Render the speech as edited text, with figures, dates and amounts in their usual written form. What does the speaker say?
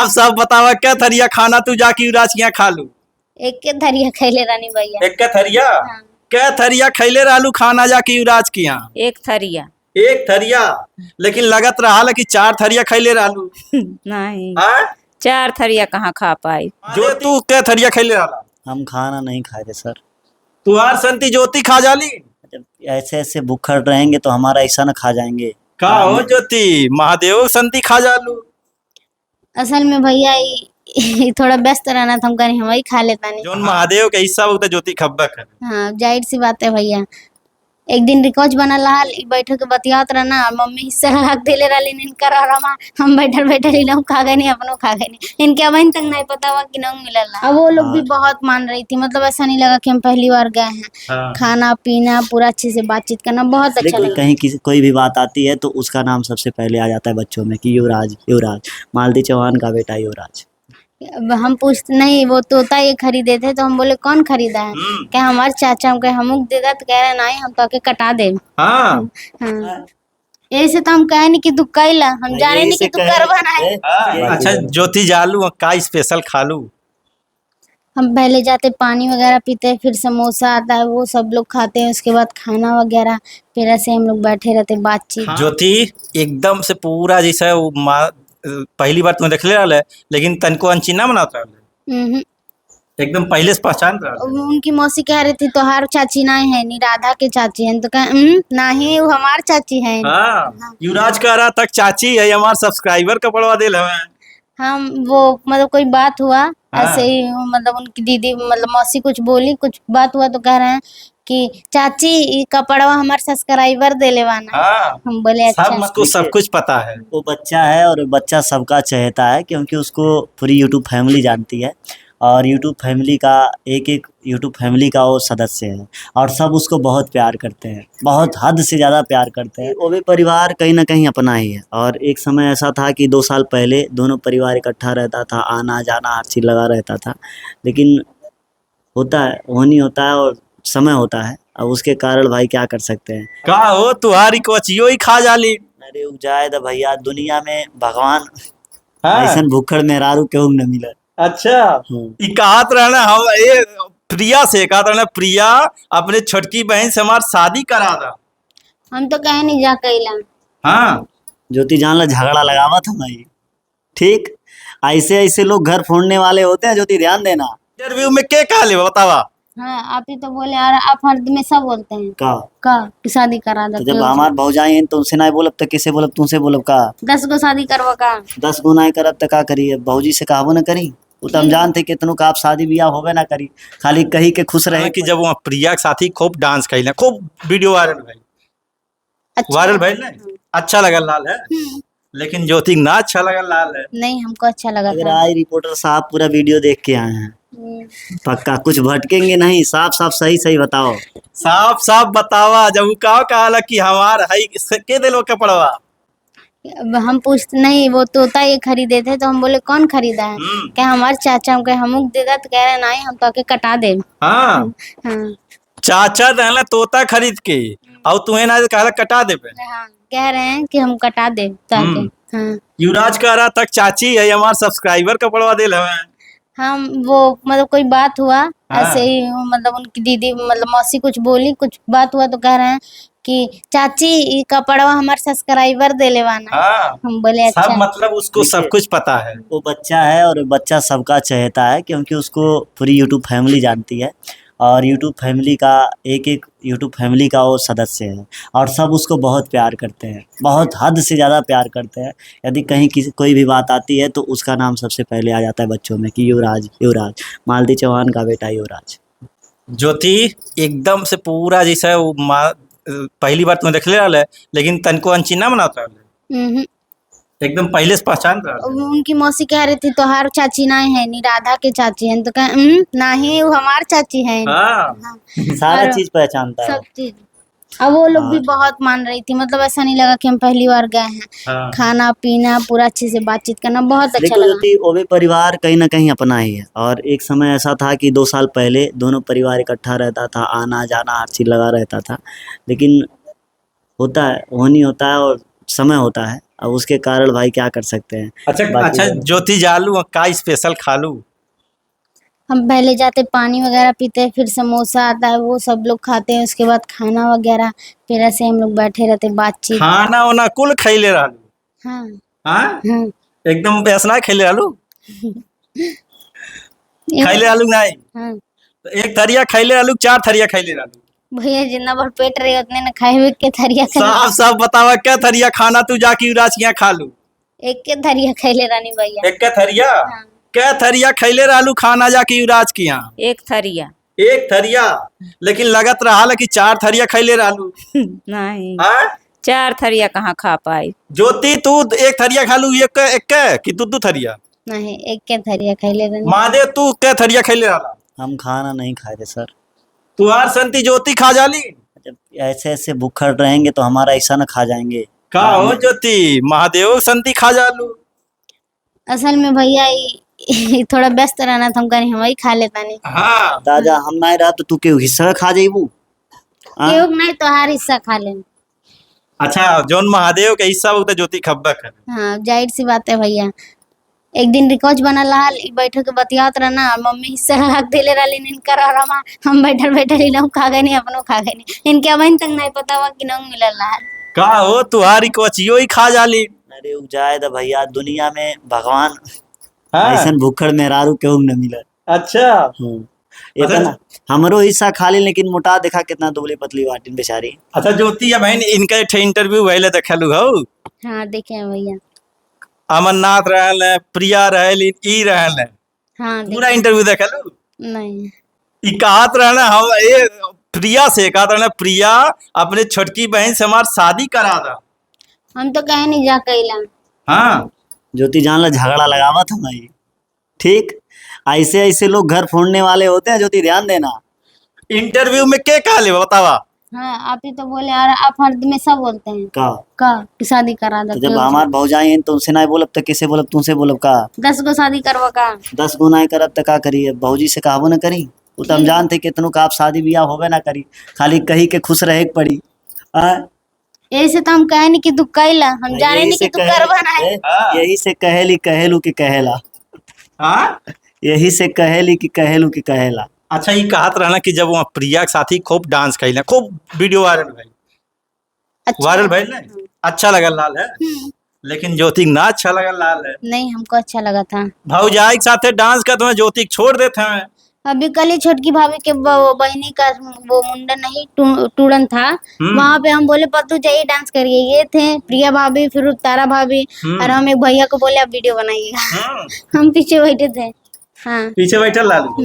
साफ साफ बतावा क्या थरिया खाना तू जाके युवराज के यहाँ खा लू। एक के थरिया खैले रानी भैया। एक क्या थरिया हाँ। क्या थरिया खैले रहलू खाना जाके युवराज के यहाँ। एक थरिया एक थरिया लेकिन लगत रहा कि 4 थरिया खैले रहलू। नहीं हाँ? 4 थरिया कहाँ खा पाई। जो तू क्या थरिया खैले रहला। हम खाना नहीं खाए थे सर। तुहार संती ज्योति खा जाली। जब ऐसे ऐसे भूखड़ रहेंगे तो हमारा ऐसा न खा जाएंगे। का हो ज्योति महादेव संती खा जालू। असल में भैया थोड़ा व्यस्त रहना था, हम कहीं हम वही खा लेता नहीं। जोन महादेव के हिस्सा वो तो ज्योति खब्बक है। हाँ जाहिर सी बात है भैया। एक दिन रिकॉर्ड बना रहा बैठे के बतियात रहना, मम्मी हिस्सा रख देले रहली इनकर और हम बैठल बैठल इन लोग खा गए नहीं, अपनों खा गए नहीं। इनके अब तक नहीं पता हुआ कि नहीं मिलल। अब वो लोग भी बहुत मान रही थी, मतलब ऐसा नहीं लगा कि हम पहली बार गए हैं। हाँ। खाना पीना पूरा अच्छे से बातचीत करना बहुत अच्छा लगा। कहीं किसी कोई भी बात आती है तो उसका नाम सबसे पहले आ जाता है बच्चों में कि युवराज युवराज, मालती चौहान का बेटा युवराज। अब हम पूछते नहीं वो तोता ये खरीदे थे, तो हम बोले कौन खरीदा है, क्या हमारे चाचा। हम कहे हम दे दा, तो कह रहे नहीं हम तो आके कटा दे। हाँ। हाँ ऐसे तो हम कहे नहीं कि तू कैला, हम जाने नहीं कि तू करवा है। अच्छा ज्योति जालू का स्पेशल खालू। हम पहले जाते पानी वगैरह पीते हैं, फिर समोसा आता है वो सब लोग खाते हैं, उसके बाद खाना वगैरह, फिर ऐसे हम लोग बैठे रहते बातचीत। ज्योति एकदम से पूरा जैसा वो पहली बार तुम्हें देखले रहले लेकिन तनको अनचिना बनाता रहले। एकदम पहले से पहचान रहा। उनकी मौसी कह रही थी तोहार चाची नहीं है, नी राधा के चाची हैं, तो कहे नहीं वो हमार चाची है। हाँ। युवराज कह रहा तक चाची है हमार सब्सक्राइबर का पड़वा दिल हमें। हम वो मतलब कोई बात हुआ हाँ। ऐसे ही, मतलब उनकी दीदी मतलब मौसी कुछ बोली, कुछ बात हुआ तो कह रहे हैं कि चाची कपड़वा हमारे सब्सक्राइबर दे लेवाना। हाँ। हम बोले अच्छा। सबको सब कुछ पता है। वो बच्चा है और बच्चा सबका चहेता है क्योंकि उसको पूरी यूट्यूब फैमिली जानती है और यूट्यूब फैमिली का एक एक यूट्यूब फैमिली का वो सदस्य है और सब उसको बहुत प्यार करते हैं, बहुत हद से ज़्यादा प्यार करते हैं। वो भी परिवार कहीं ना कहीं अपना ही है और एक समय ऐसा था कि 2 साल पहले दोनों परिवार इकट्ठा रहता था, आना जाना हर चीज़ लगा रहता था, लेकिन होता है वो नहीं होता है और समय होता है। अब उसके कारण भाई क्या कर सकते हैं। का हो तुहारी कोचियो ही खा जाली। अरे जाए तो भैया दुनिया में भगवान हाँ। ऐसा भूखड़ मेहरारू केहू न मिले। अच्छा ई कहत रहना हम ये प्रिया से कहत रहना प्रिया अपने छोटकी बहन से हमार शादी करा दा। हम तो कहे नहीं जा कैला। हाँ ज्योति जान ला झगड़ा लगावा था भाई। ठीक ऐसे ऐसे लोग घर फोड़ने वाले होते हैं ज्योति, ध्यान देना। इंटरव्यू में के कहा ले बतावा। हाँ आप ही तो बोले और आप हर में सब बोलते हैं का कि शादी करा दो। तो जब हमार भौजाई हैं तो उनसे ना बोलब तो किसे बोलब, तुमसे बोलब का 10 गो शादी करवा का 10 गो ना करब तो का करिए, भौजी से कहबो ना करी। वो तो हम जानते कितनों का आप शादी ब्याह होवे ना करी, खाली कही के खुश रहे। कि जब वहाँ प्रिया के साथी खूब डांस कैले खूब वीडियो वायरल भाई अच्छा वायरल भाई ना अच्छा लगा लाल है लेकिन ज्योति ना अच्छा लगा लाल है। नहीं हमको अच्छा लगा अगर था। आज रिपोर्टर साहब पूरा वीडियो देख के आए हैं पक्का कुछ भटकेंगे नहीं, साफ साफ सही सही बताओ। साफ साफ बतावा जब वो कहा कि हमार है के दिलो के पड़वा। अब हम पूछते नहीं वो तोता ये खरीदे थे, तो हम बोले कौन खरीदा है, क्या हमारे चाचा। हम कहे हम दे दा, तो कह रहे नहीं हम तो आके कटा दे। हाँ। हाँ चाचा दहला तोता खरीद के और तुम्हें ना कहला कटा दे पे। हाँ कह रहे हैं कि हम कटा दे ताकि। हाँ युवराज कह रहा तक चाची है हमार सब्सक्राइबर का पड़वा दिल हमें। हम वो मतलब कोई बात हुआ हाँ। ऐसे ही, मतलब उनकी दीदी मतलब मौसी कुछ बोली, कुछ बात हुआ तो कह रहे हैं कि चाची कपड़वा हमारे सब्सक्राइबर दे लेवाना। हाँ। हम बोले अच्छा। सब मतलब उसको सब कुछ पता है। वो बच्चा है और बच्चा सबका चहेता है क्योंकि उसको पूरी यूट्यूब फैमिली जानती है और यूट्यूब फैमिली का एक एक यूट्यूब फैमिली का वो सदस्य है और सब उसको बहुत प्यार करते हैं, बहुत हद से ज़्यादा प्यार करते हैं। यदि कहीं किसी कोई भी बात आती है तो उसका नाम सबसे पहले आ जाता है बच्चों में कि युवराज युवराज, मालती चौहान का बेटा युवराज। ज्योति एकदम से पूरा जैसा वो पहली बार तुम्हें देखले रहले लेकिन तनको अनचिना बनाता रहले। एकदम पहले से पहचान रहा। उनकी मौसी कह रही थी तोहार चाची नहीं है, नी राधा के चाची हैं, तो कहे नहीं वो हमार चाची है। हाँ। सारा चीज पहचानता है सब चीज। अब वो लोग भी बहुत मान रही थी, मतलब ऐसा नहीं लगा कि हम पहली बार गए हैं। हाँ। खाना पीना पूरा अच्छे से बातचीत करना बहुत अच्छा लगा। देखो वो भी परिवार कहीं ना कहीं अपना ही है और एक समय ऐसा था कि 2 साल पहले दोनों परिवार इकट्ठा रहता था, आना जाना हर चीज़ लगा रहता था, लेकिन होता है वो नहीं होता है और समय होता है। अब उसके कारण भाई क्या कर सकते हैं। अच्छा बाकी अच्छा ज्योति जालू का स्पेशल खालू। हम पहले जाते पानी वगैरह पीते, फिर समोसा आता है वो सब लोग खाते हैं, उसके बाद खाना वगैरह, फिर ऐसे हम लोग बैठे रहते बातचीत। खाना वाना कुल खैले रहलू। हाँ हाँ हाँ एकदम ऐसा खैले रहलू। एक- खैले रहलू नहीं हाँ तो एक थरिया खैले रहलू 4 थरिया खैले रहलू। भैया जितना भर पेट रहे उतने न खाए हुए के थरिया साफ साफ बतावा क्या थरिया खाना तू जाके युवराज के यहाँ खा लू। एक के थरिया खैले रानी भैया। एक थरिया हाँ। क्या थरिया खैले रहलू खाना जाके युवराज के यहाँ। एक थरिया। एक थरिया लेकिन लगत रहा कि 4 थरिया खैले रहलू। नहीं हाँ 4 थरिया कहाँ खा पाई। ज्योति तू एक थरिया खा लू एक कि दू थरिया। नहीं एक के थरिया खैले रानी। महादेव तू क्या थरिया खैले रहला। हम खाना नहीं खाए थे सर। तुहार संति ज्योति खा जाली। जब ऐसे ऐसे भूखड़ रहेंगे तो हमारा ऐसा न खा जाएंगे। का हो ज्योति महादेव संति खा जालू। असल में भैया थोड़ा व्यस्त रहना था, हम कहीं हम ही खा लेता नहीं। हाँ दादा हम नहीं रहा तो तू के हिस्सा खा जाइबू। केहू के नहीं तो हर हिस्सा खा ले। अच्छा जौन महादेव के हिस्सा वो तो ज्योति खब्बा कर। हाँ जाहिर सी बात है भैया। एक दिन रिकॉर्ड बनल रहल, बैठे के बतियात रहना, मम्मी हिस्सा रख देले रहली इनकर और हम बैठल बैठल लोग खा गए नहीं, अपनो खा गए नहीं। इनके अबहिन तक नहीं पता हुआ कि नंग मिलल रहल। का हो तुहारी कोचियो ही खा जाली। अरे जाए दा भैया, दुनिया में भगवान हाँ ऐसा भूखड़ मेहरारू केहू न मिलल। अच्छा इतना हमरो हिस्सा खा ली, लेकिन मोटा देखा कितना दुबली पतली बाटिन बेचारी। अच्छा ज्योति अब इनका एक इंटरव्यू भइले देखलू हो। हाँ देखे हैं भैया। अमरनाथ रहल है, प्रिया रहल, ई रहल है, हाँ पूरा इंटरव्यू देखलू। नहीं ई कहत रहल हम ये प्रिया से कहत रहल प्रिया अपने छोटकी बहन से हमार शादी करा दा। हम तो कहे नहीं जा कैला। हाँ ज्योति जान ला झगड़ा लगावा था भाई। ठीक ऐसे ऐसे लोग घर फोड़ने वाले होते हैं ज्योति, ध्यान देना। इंटरव्यू में के कहले बतावा। हाँ आप ही तो बोले और आप हर में सब बोलते हैं का कि शादी करा दो। तो जब हमार भौजाई हैं तो उनसे ना बोलब तो किसे बोलब, तुमसे बोलब का। 10 गो शादी करवा का। 10 गो ना करब तो का करी, अब भौजी से कहबो न करी। वो तो हम जानते कितनों का आप शादी ब्याह होबे ना करी, खाली कही के खुश रहे के पड़ी। ऐसे तो हम कहे नहीं कि तू कैला, हम जाने नहीं कि तू करवा ना है। यही से कहेली कहेलू कि कहेला। हाँ यही से कहेली कि कहेलू कि कहेला। अच्छा ये कहत रहना कि जब वहाँ प्रिया के साथी खूब डांस कैले, खूब वीडियो वायरल भइल। अच्छा। वायरल भइल ना, अच्छा लगल लाल है, लेकिन ज्योति ना अच्छा लगल लाल है। नहीं हमको अच्छा लगा था। भौजाई के साथे डांस करते हुए ज्योति छोड़ देते हैं। अभी कल ही छोटकी भाभी के बहनी का वो मुंडन नहीं टूड़न था, वहाँ पे हम बोले पतू जाइए डांस करिए। ये थे प्रिया भाभी, फिर तारा भाभी, और हम एक भैया को बोले आप वीडियो बनाइएगा। हम पीछे बैठे थे। हाँ पीछे बैठल लालू।